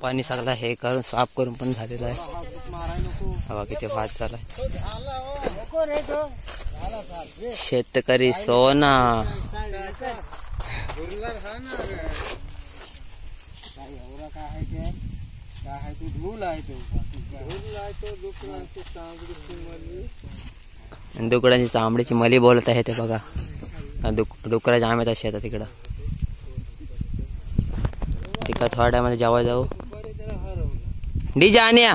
पाणी सगळं हे करून साफ करून पण झालेलं आहे. हवा किती भात झालाय. शेतकरी सोना. डुकरांची चांबडीची मली बोलत आहे ते बघा. डुकरा जाम येतात शेतात तिकडं. तिकडं थोड्या मध्ये जेव्हा जाऊ डीजे आणया.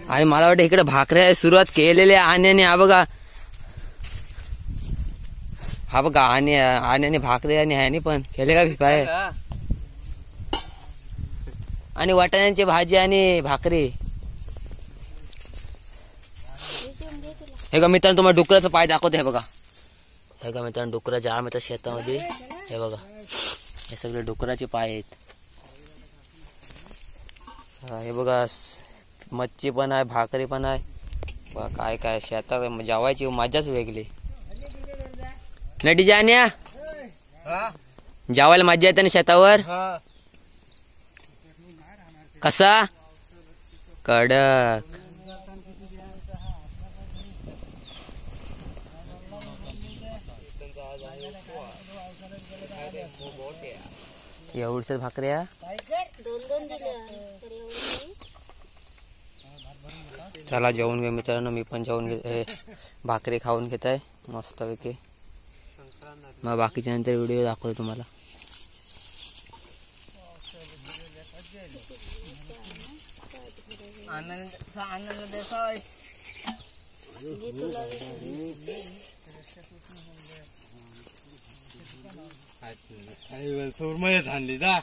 आणि मला वाटतं इकडे भाकऱ्या सुरुवात केलेल्या आण्याने. हा बघा आण्याने भाकरी आणि ह्याने पण केले का भिपाय. आणि वाटाण्यांची भाजी आणि भाकरी. हे का मित्रांनो तुम्हाला डुकराचं पाय दाखवते. हे बघा हे का मित्रांनो डुकरा जाम येतात शेतामध्ये. हे बघा हे सगळे डुकराचे पाय आहेत. हे बघा मच्छी पण आहे भाकरी पण आहे. बघा काय काय शेतात जेवायची मजाच वेगळी. नडी जाण्या जेवायला मजा येते ना शेतावर. कसा कडक. एवढ्याच भाकऱ्या चला जेवून घे मित्रांनो. मी पण जेवून घेते. भाकरी खाऊन घेत आहे मस्त पैकी. मग बाकीच्या नंतर व्हिडिओ दाखवतो तुम्हाला. सुरमई झाली जा.